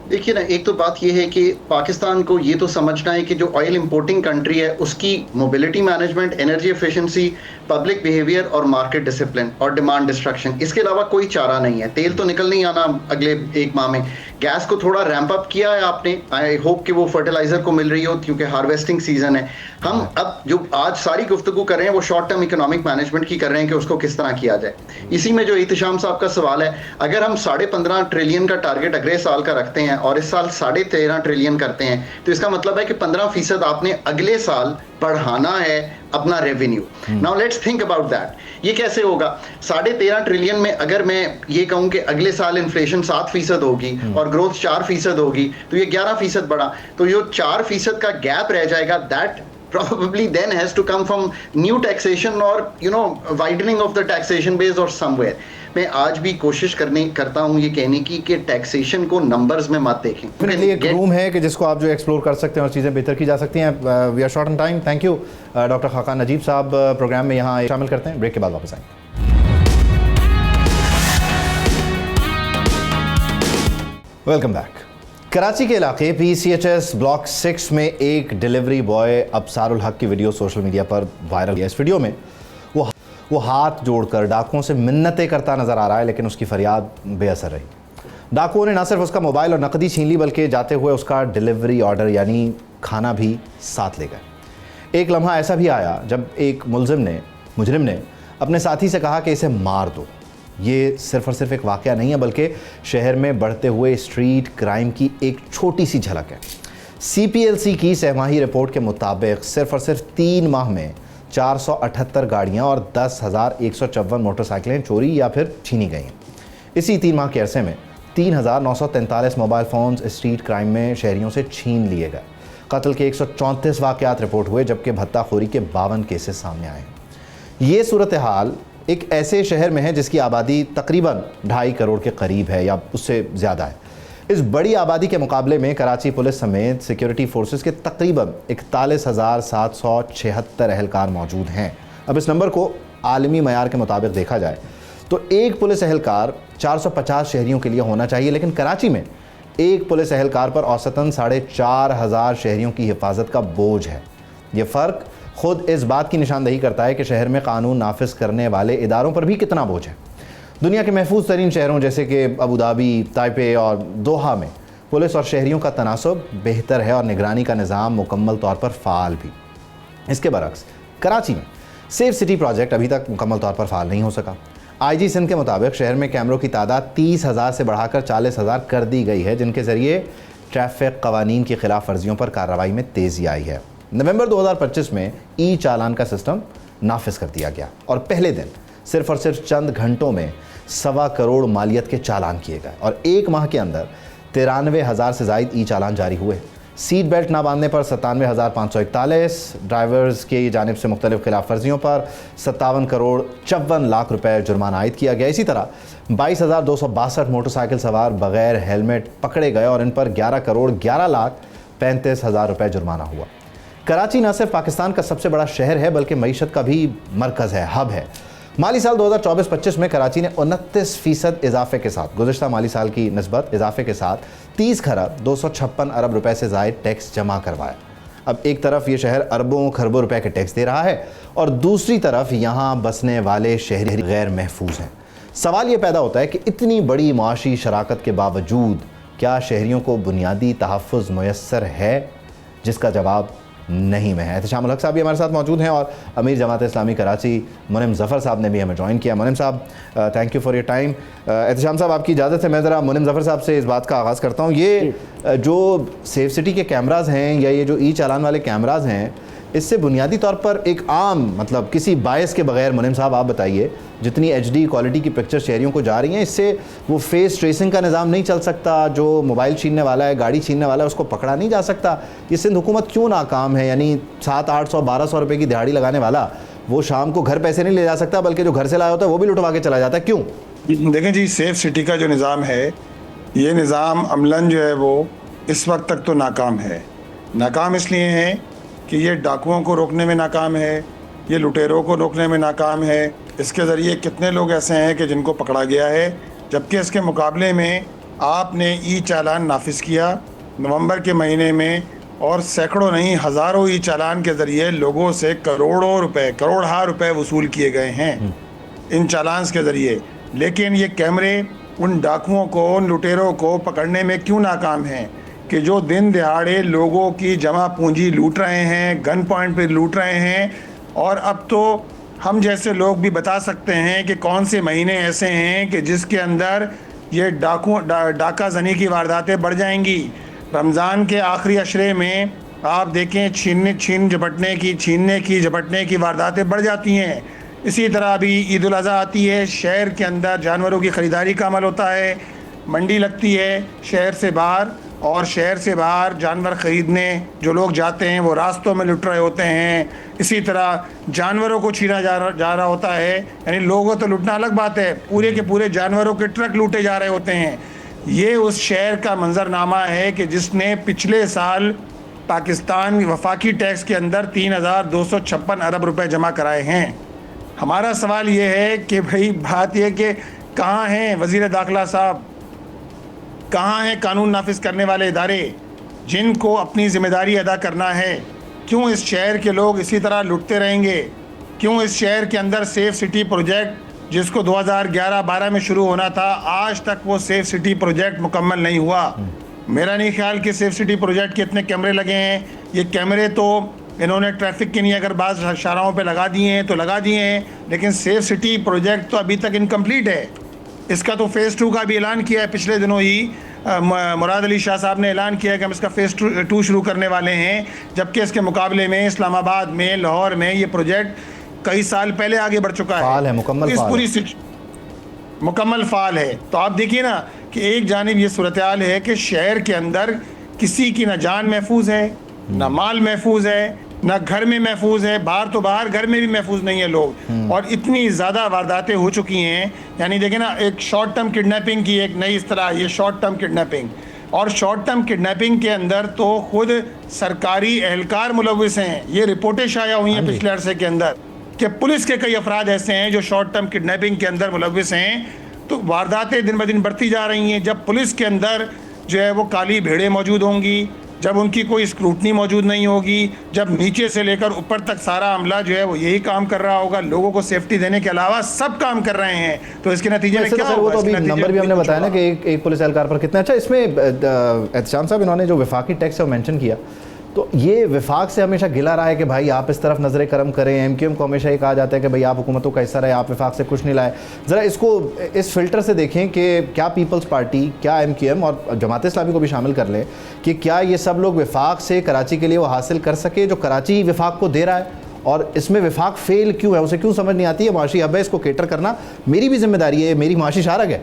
देखिए ना, एक तो बात यह है कि पाकिस्तान को ये तो समझना है कि जो ऑयल इंपोर्टिंग कंट्री है उसकी mobility management, energy efficiency, public behaviour और मार्केट डिसिप्लिन और डिमांड डिस्ट्रक्शन, इसके अलावा कोई चारा नहीं है। तेल तो निकल नहीं आना अगले 1 माह में, गैस को थोड़ा रैंप अप किया है आपने, आई होप कि वो फर्टिलाइजर को मिल रही हो क्योंकि हार्वेस्टिंग सीजन है। हम अब जो आज सारी गुफ्तगू कर रहे हैं वो शॉर्ट टर्म इकोनॉमिक मैनेजमेंट की कर रहे हैं कि उसको किस तरह किया जाए। इसी में जो इत्तिशाम साहब का सवाल है, अगर हम 15.5 ट्रिलियन का टारगेट अगले साल का रखते हैं और इस साल 13.5 ट्रिलियन करते हैं, तो इसका मतलब है कि 15% आपने अगले साल बढ़ाना है अपना revenue. Now let's think about that. ये कैसे होगा? 13.5 ट्रिलियन में अगर मैं ये कहूं कि अगले साल इन्फ्लेशन 7% होगी और ग्रोथ 4% होगी, तो ये 11% बढ़ा, तो जो 4% का गैप रह जाएगा, that probably then has to come from new taxation or widening of the taxation base or somewhere. मैं आज भी कोशिश करता हूँ ये कहने की कि टैक्सेशन को नंबर्स में मत देखें।
डेफिनेटली एक रूम है कि जिसको आप जो एक्सप्लोर कर सकते हैं और चीज़ें बेहतर की जा सकती हैं। We are short on time. Thank you doctor Khaqan Najeeb साहब प्रोग्राम में यहाँ शामिल करते हैं। ब्रेक के बाद वापस आएंगे। Welcome back. कराची के इलाके PCHS ब्लॉक 6 में एक डिलीवरी बॉय अबसारुल हक की वीडियो सोशल मीडिया पर वायरल है। इस वीडियो में वो हाथ जोड़कर डाकुओं से मिन्नतें करता नजर आ रहा है, लेकिन उसकी फरियाद बेअसर रही। डाकुओं ने न सिर्फ उसका मोबाइल और नकदी छीन ली, बल्कि जाते हुए उसका डिलीवरी ऑर्डर यानी खाना भी साथ ले गए। एक लम्हा ऐसा भी आया जब एक मुजरिम ने अपने साथी से कहा कि इसे मार दो। ये सिर्फ और सिर्फ एक वाक़या नहीं है, बल्कि शहर में बढ़ते हुए स्ट्रीट क्राइम की एक छोटी सी झलक है। CPLC की सहमाही रिपोर्ट के मुताबिक सिर्फ और सिर्फ 3 माह में 478 गाड़ियां और 10,154 मोटरसाइकिलें चोरी या फिर छीनी गई हैं। इसी 3 माह के अरसे में 3,943 मोबाइल फ़ोन्स स्ट्रीट क्राइम में शहरियों से छीन लिए गए। कत्ल के 134 वाक़यात रिपोर्ट हुए, जबकि भत्ताखोरी के 52 केसेस सामने आए हैं। ये सूरत हाल एक ऐसे शहर में है जिसकी आबादी तकरीबन 2.5 करोड़ के करीब है या उससे ज़्यादा है। इस बड़ी आबादी के मुकाबले में कराची पुलिस समेत सिक्योरिटी फोर्सेस के तकरीबन 41,776 एहलकार मौजूद हैं। अब इस नंबर को आलमी मयार के मुताबिक देखा जाए तो एक पुलिस एहलकार 450 शहरियों के लिए होना चाहिए, लेकिन कराची में एक पुलिस एहलकार पर औसतन 4,500 शहरियों की हिफाजत का बोझ है। ये फ़र्क खुद इस बात की निशानदही करता है कि शहर में कानून नाफिज करने वाले इदारों पर भी कितना बोझ है। दुनिया के महफूज तरीन शहरों जैसे कि अबू धाबी, ताइपे और दोहा में पुलिस और शहरियों का तनासब बेहतर है और निगरानी का निज़ाम मुकम्मल तौर पर फ़ाल भी। इसके बरक्स कराची में सेफ सिटी प्रोजेक्ट अभी तक मुकम्मल तौर पर फ़ाल नहीं हो सका। IG सिंध के मुताबिक शहर में कैमरों की तादाद 30,000 से बढ़ाकर 40,000 कर दी गई है, जिनके ज़रिए ट्रैफिक कवानीन की खिलाफ वर्जियों पर कार्रवाई में तेज़ी आई है। नवंबर 2025 में चालान का सिस्टम नाफिज कर दिया गया और पहले दिन सिर्फ और सिर्फ चंद घंटों में 1.25 करोड़ मालियत के चालान किए गए और एक माह के अंदर 93,000 से ज़ायद चालान जारी हुए। सीट बेल्ट ना बांधने पर 97,541, ड्राइवर्स की जानिब से मुख्तलिफ खिलाफ वर्जियों पर 57 करोड़ 54 लाख रुपए जुर्माना आयद किया गया। इसी तरह 22,262 मोटरसाइकिल सवार बगैर हेलमेट पकड़े गए और इन पर 11 करोड़ 11 लाख 35,000 रुपए जुर्माना हुआ। कराची न सिर्फ पाकिस्तान का सबसे बड़ा शहर है, बल्कि मईशत का भी मरकज़ है, हब है। माली साल 2024-25 में कराची ने 29% इजाफे के साथ गुज़श्ता माली साल की निस्बत इजाफे के साथ 30 खरब 256 अरब रुपए से ज़ायद टैक्स जमा करवाया। अब एक तरफ ये शहर अरबों खरबों रुपए के टैक्स दे रहा है और दूसरी तरफ यहाँ बसने वाले शहरी गैर महफूज हैं। सवाल ये पैदा होता है कि इतनी बड़ी मुआशी शराकत के बावजूद क्या शहरियों को बुनियादी तहफ़्फ़ुज़ मुयस्सर है, जिसका जवाब नहीं में है। एहतशामुल हक साहब भी हमारे साथ मौजूद हैं और अमीर जमात इस्लामी कराची मुनिम ज़फ़र साहब ने भी हमें ज्वाइन किया। मुनिम साहब, thank you for your time. Ehtesham साहब, आपकी इजाज़त है मैं ज़रा मुनिम ज़फ़र साहब से इस बात का आगाज़ करता हूँ। ये जो सेफ सिटी के कैमराज़ हैं या ये जो चालान वाले कैमराज़ हैं, इससे बुनियादी तौर पर एक आम मतलब किसी बायस के बगैर मुनिम साहब आप बताइए, जितनी HD क्वालिटी की पिक्चर शहरियों को जा रही हैं, इससे वो फेस ट्रेसिंग का निज़ाम नहीं चल सकता। जो मोबाइल छीनने वाला है, गाड़ी छीनने वाला है, उसको पकड़ा नहीं जा सकता। ये सिंध हुकूमत क्यों नाकाम है? यानी 700-800 1200 रुपये की दिहाड़ी लगाने वाला वो शाम को घर पैसे नहीं ले जा सकता, बल्कि जो घर से लाया होता है वो भी लुटवा के चला जाता है। क्यों?
देखें जी, सेफ सिटी का जो निज़ाम है, ये निज़ाम अमलन जो है वो इस वक्त तक तो नाकाम है। नाकाम इसलिए है कि ये डाकुओं को रोकने में नाकाम है, ये लुटेरों को रोकने में नाकाम है। इसके ज़रिए कितने लोग ऐसे हैं कि जिनको पकड़ा गया है, जबकि इसके मुकाबले में आपने चालान नाफिज किया नवंबर के महीने में और सैकड़ों नहीं हज़ारों चालान के ज़रिए लोगों से करोड़ों रुपए, करोड़हा रुपए वसूल किए गए हैं इन चालान्स के ज़रिए। लेकिन ये कैमरे उन डाकुओं को, उन लुटेरों को पकड़ने में क्यों नाकाम हैं कि जो दिन दिहाड़े लोगों की जमा पूंजी लूट रहे हैं, गन पॉइंट पे लूट रहे हैं। और अब तो हम जैसे लोग भी बता सकते हैं कि कौन से महीने ऐसे हैं कि जिसके अंदर ये डाका जनी की वारदातें बढ़ जाएंगी। रमज़ान के आखिरी अशरे में आप देखें छीनने की झपटने की वारदातें बढ़ जाती हैं। इसी तरह अभी ईद उल अज़हा आती है, शहर के अंदर जानवरों की ख़रीदारी का अमल होता है, मंडी लगती है शहर से बाहर, और शहर से बाहर जानवर ख़रीदने जो लोग जाते हैं वो रास्तों में लुट रहे होते हैं। इसी तरह जानवरों को छीना जा रहा होता है, यानी लोगों तो लुटना अलग बात है, पूरे के पूरे जानवरों के ट्रक लूटे जा रहे होते हैं। ये उस शहर का मंजरनामा है कि जिसने पिछले साल पाकिस्तान वफाकी टैक्स के अंदर 3,256 अरब रुपए जमा कराए हैं। हमारा सवाल ये है कि भाई बात यह कि कहाँ हैं वज़ीर दाखिला साहब, कहाँ हैं कानून नाफिज करने वाले इदारे जिनको अपनी ज़िम्मेदारी अदा करना है? क्यों इस शहर के लोग इसी तरह लुटते रहेंगे? क्यों इस शहर के अंदर सेफ सिटी प्रोजेक्ट जिसको 2011-12 में शुरू होना था, आज तक वो सेफ सिटी प्रोजेक्ट मुकम्मल नहीं हुआ? मेरा नहीं ख्याल कि सेफ सिटी प्रोजेक्ट के इतने कैमरे लगे हैं। ये कैमरे तो इन्होंने ट्रैफिक के लिए अगर बाज़ शाहराहों पे लगा दिए हैं तो लगा दिए हैं, लेकिन सेफ सिटी प्रोजेक्ट तो अभी तक इनकम्प्लीट है। इसका तो फ़ेज़ 2 का भी ऐलान किया है पिछले दिनों ही। मुराद अली शाह साहब ने ऐलान किया है कि हम इसका फ़ेज़ 2 शुरू करने वाले हैं, जबकि इसके मुकाबले में इस्लामाबाद में, लाहौर में ये प्रोजेक्ट कई साल पहले आगे बढ़ चुका है, मुकम्मल फ़ाल है। तो आप देखिए ना कि एक जानिब ये सूरत हाल है कि शहर के अंदर किसी की ना जान महफूज है, ना माल महफूज है, ना घर में महफूज है, बाहर तो बाहर, घर में भी महफूज नहीं है लोग। और इतनी ज़्यादा वारदातें हो चुकी हैं, यानी देखें ना, एक शॉर्ट टर्म किडनैपिंग की एक नई इस्तलाह, ये शॉर्ट टर्म किडनैपिंग। और शॉर्ट टर्म किडनैपिंग के अंदर तो खुद सरकारी एहलकार मुलविस हैं। ये रिपोर्टें शाया हुई हैं पिछले अरसे के अंदर कि पुलिस के कई अफराद ऐसे हैं जो शॉर्ट टर्म किडनैपिंग के अंदर मुलविस हैं। तो वारदातें दिन ब दिन बढ़ती जा रही हैं। जब पुलिस के अंदर जो है वो काली भेड़ें मौजूद होंगी, जब उनकी कोई स्क्रूटनी मौजूद नहीं होगी, जब नीचे से लेकर ऊपर तक सारा अमला जो है वो यही काम कर रहा होगा, लोगों को सेफ्टी देने के अलावा सब काम कर रहे हैं, तो इसके नतीजे में क्या होगा?
वो तो अभी नंबर भी हमने बताया ना कि एक पुलिस एहलकार पर कितना। अच्छा, इसमें एहतशाम साहब इन्होंने जो वफाकी टैक्स है मेंशन किया, तो ये विफाक से हमेशा गिला रहा है कि भाई आप इस तरफ नज़र करम करें। एमक्यूएम को हमेशा ये कहा जाता है कि भाई आप हुकूमतों का हिस्सा रहे, आप विफाक से कुछ नहीं लाए। ज़रा इसको इस फिल्टर से देखें कि क्या पीपल्स पार्टी, क्या एमक्यूएम और जमात इस्लामी को भी शामिल कर लें कि क्या ये सब लोग विफाक से कराची के लिए वो हासिल कर सके जो कराची विफाक को दे रहा है, और इसमें विफाक फेल क्यों है, उसे क्यों समझ नहीं आती है? माशी हब है, इसको केटर करना मेरी भी जिम्मेदारी है, मेरी माशी शारक है।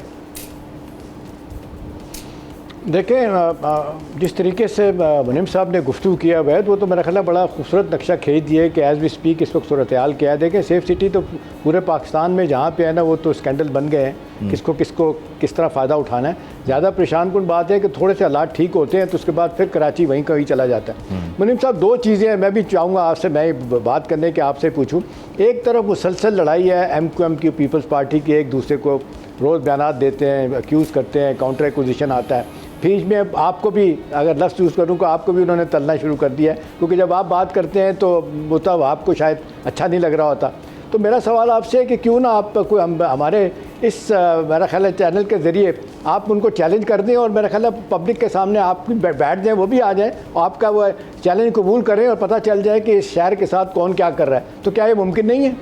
देखें, जिस तरीके से मुनीम साहब ने गुफ्तगू किया वैद, वो तो मेरा ख्याल बड़ा खूबसूरत नक्शा खींच दिए कि एज़ वी स्पीक इस वक्त सूरत हाल क्या है। देखें, सेफ सिटी तो पूरे पाकिस्तान में जहाँ पे है ना, वो तो स्कैंडल बन गए हैं। किसको किस तरह फ़ायदा उठाना है। ज़्यादा परेशान कुन बात है कि थोड़े से हालात ठीक होते हैं तो उसके बाद फिर कराची वहीं कहीं चला जाता है। मुनीम साहब, दो चीज़ें हैं, मैं भी चाहूँगा आपसे, मैं बात करने के आपसे पूछूँ। एक तरफ मुसलसल लड़ाई है एमक्यूएम की, पीपल्स पार्टी की, एक दूसरे को रोज़ बयान देते हैं, एक्यूज़ करते हैं, काउंटर एक्विजिशन आता है। बीच में आपको भी, अगर लफ्ज़ यूज़ करूँ, को आपको भी उन्होंने तलना शुरू कर दिया है, क्योंकि जब आप बात करते हैं तो वो तब आपको शायद अच्छा नहीं लग रहा होता। तो मेरा सवाल आपसे है कि क्यों ना आप कोई हमारे इस मेरा ख्याल है चैनल के ज़रिए आप उनको चैलेंज कर दें, और मेरा ख्याल है पब्लिक के सामने आप बैठ जाएँ, वो भी आ जाएँ और आपका वो चैलेंज कबूल करें और पता चल जाए कि इस शहर के साथ कौन क्या कर रहा है। तो क्या ये मुमकिन नहीं है?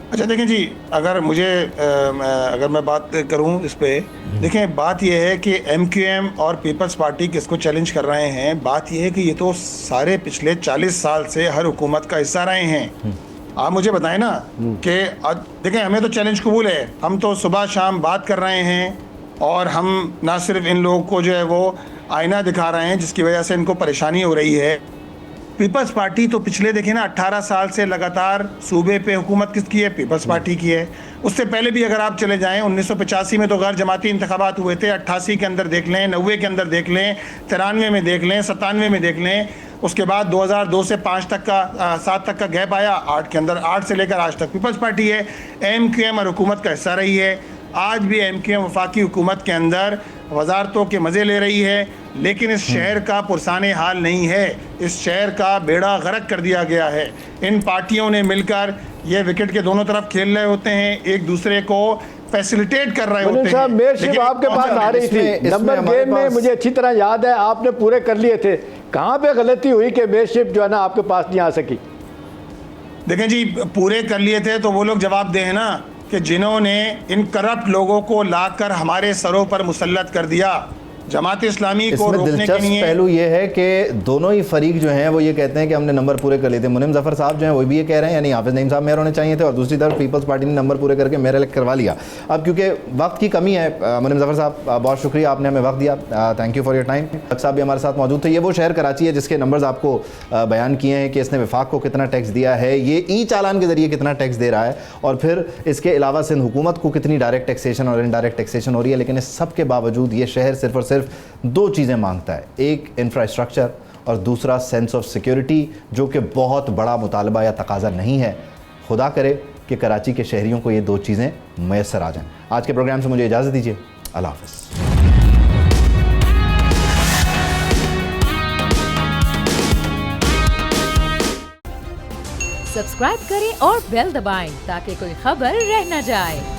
अच्छा, देखें जी, अगर मैं बात करूं इस पे, देखें, बात यह है कि एमक्यूएम और पीपल्स पार्टी किसको चैलेंज कर रहे हैं। बात यह है कि ये तो सारे पिछले 40 साल से हर हुकूमत का हिस्सा रहे हैं। आप मुझे बताएं ना कि देखें, हमें तो चैलेंज कबूल है, हम तो सुबह शाम बात कर रहे हैं, और हम ना सिर्फ इन लोगों को जो है वो आईना दिखा रहे हैं जिसकी वजह से इनको परेशानी हो रही है। पीपल्स पार्टी तो पिछले देखिए ना 18 साल से लगातार सूबे पे हुकूमत किसकी है? पीपल्स पार्टी की है। उससे पहले भी अगर आप चले जाएं, 1985 में तो गैर जमाती इंतखाबात हुए थे, 88 के अंदर देख लें, 90 के अंदर देख लें, 93 में देख लें, 97 में देख लें। उसके बाद 2002 से 5 तक का 7 तक का गैप आया, 8 के अंदर, 8 से लेकर आज तक पीपल्स पार्टी है। एमक्यूएम और हुकूमत का हिस्सा रही है। आज भी एमक्यूएम वफाकी हुकूमत के अंदर वजारतों के मज़े ले रही है, लेकिन इस शहर का पुरसाने हाल नहीं है। इस शहर का बेड़ा गर्क कर दिया गया है। इन पार्टियों ने मिलकर ये विकेट के दोनों तरफ खेल रहे होते हैं, एक दूसरे को फैसिलिटेट कर रहे
मुनीम
होते
साहब,
हैं।
मेयरशिप
लेकिन
आपके पास आ रही थी,
इसमें
नंबर
हमारे
गेम में
पास-
मुझे अच्छी तरह याद है आपने पूरे कर लिए थे। कहाँ पे गलती हुई कि मेयरशिप जो है ना आपके पास नहीं आ सकी?
देखें जी, पूरे कर लिए थे तो वो लोग जवाब दे हैं ना कि जिन्होंने इन करप्ट लोगों को लाकर हमारे सरों पर मुसल्लत कर दिया, जमात इस्लामी को
इसमें
रोकने के
दिलचस्प
लिए।
पहलू ये है कि दोनों ही फरीक जो हैं वो ये कहते हैं कि हमने नंबर पूरे कर लिए थे। मुनीम जफर साहब जो हैं वो भी ये कह रहे हैं यानी हाफिज नईम साहब मेयर होने चाहिए थे, और दूसरी तरफ पीपल्स पार्टी ने नंबर पूरे करके मेयर इलेक्ट करवा लिया। अब क्योंकि वक्त की कमी है, मुनीम जफर साहब बहुत शुक्रिया, आपने हमें वक्त दिया, thank you for your time. Doctor साहब भी हमारे साथ मौजूद थे। ये वो शहर कराची है जिसके नंबर्स आपको बयान किए हैं कि इसने वफाक को कितना टैक्स दिया है, ये ई चालान के जरिए कितना टैक्स दे रहा है, और फिर इसके अलावा सिंध हुकूमत को कितनी डायरेक्ट टैक्सेशन और इनडायरेक्ट टैक्सेशन हो रही है। लेकिन इस सब के बावजूद ये शहर सिर्फ और सिर्फ दो चीज़ें मांगता है, एक इंफ्रास्ट्रक्चर और दूसरा सेंस ऑफ सिक्योरिटी, जो कि बहुत बड़ा मुतालबा या तकाजा नहीं है। खुदा करे कि कराची के शहरियों को ये दो चीज़ें मैसर आ जाएं। आज के प्रोग्राम से मुझे इजाज़त दीजिए, अल्लाह हाफ़िज़।
सब्सक्राइब करें और बेल दबाएं ताकि कोई खबर रह न जाए।